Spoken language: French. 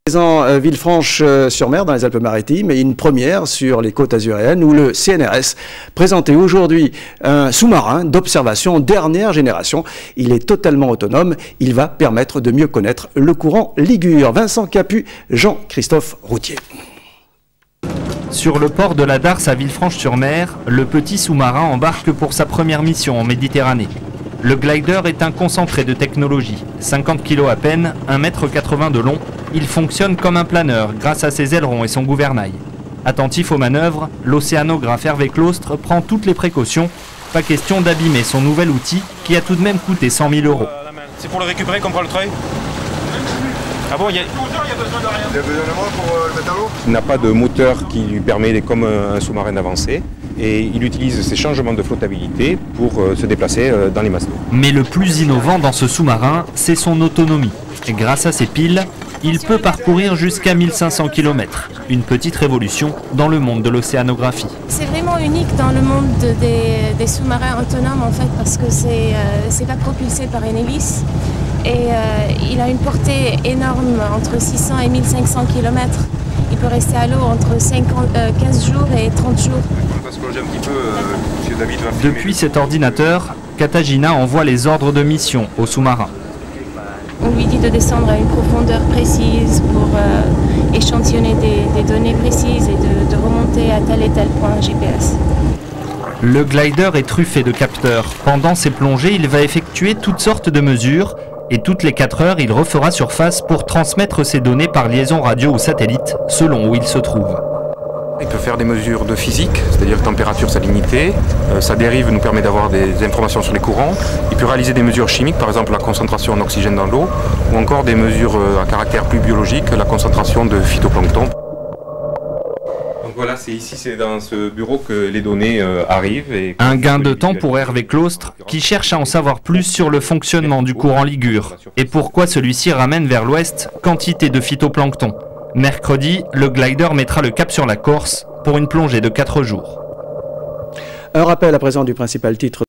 Villefranche-sur-Mer dans les Alpes-Maritimes et une première sur les côtes azuréennes où le CNRS présentait aujourd'hui un sous-marin d'observation dernière génération. Il est totalement autonome, il va permettre de mieux connaître le courant Ligure. Vincent Capu, Jean-Christophe Routier. Sur le port de la Darse à Villefranche-sur-Mer, le petit sous-marin embarque pour sa première mission en Méditerranée. Le glider est un concentré de technologie. 50 kg à peine, 1,80 m de long, il fonctionne comme un planeur grâce à ses ailerons et son gouvernail. Attentif aux manœuvres, l'océanographe Hervé Claustre prend toutes les précautions. Pas question d'abîmer son nouvel outil qui a tout de même coûté 100 000 €. C'est pour le récupérer qu'on prend le treuil? Ah bon, il y a besoin de rien. Il y a besoin de moi pour le mettre à l'eau? Il n'a pas de moteur qui lui permet, comme un sous-marin, d'avancer. Et il utilise ces changements de flottabilité pour se déplacer dans les masses d'eau. Mais le plus innovant dans ce sous-marin, c'est son autonomie. Et grâce à ses piles, il peut parcourir jusqu'à 1500 km. Une petite révolution dans le monde de l'océanographie. C'est vraiment unique dans le monde des sous-marins autonomes en fait, parce que c'est pas propulsé par une hélice. Et il a une portée énorme, entre 600 et 1500 km. Il peut rester à l'eau entre 15 jours et 30 jours. Depuis cet ordinateur, Katagina envoie les ordres de mission au sous-marin. On lui dit de descendre à une profondeur précise pour échantillonner des données précises et de remonter à tel et tel point GPS. Le glider est truffé de capteurs. Pendant ses plongées, il va effectuer toutes sortes de mesures et toutes les 4 heures, il refera surface pour transmettre ses données par liaison radio ou satellite, selon où il se trouve. Il peut faire des mesures de physique, c'est-à-dire température, salinité. Sa dérive nous permet d'avoir des informations sur les courants. Il peut réaliser des mesures chimiques, par exemple la concentration en oxygène dans l'eau, ou encore des mesures à caractère plus biologique, la concentration de phytoplancton. Donc voilà, c'est dans ce bureau que les données arrivent. Un gain de temps pour Hervé Claustre, qui cherche à en savoir plus sur le fonctionnement du courant Ligure et pourquoi celui-ci ramène vers l'ouest quantité de phytoplancton. Mercredi, le glider mettra le cap sur la Corse pour une plongée de 4 jours. Un rappel à présent du principal titre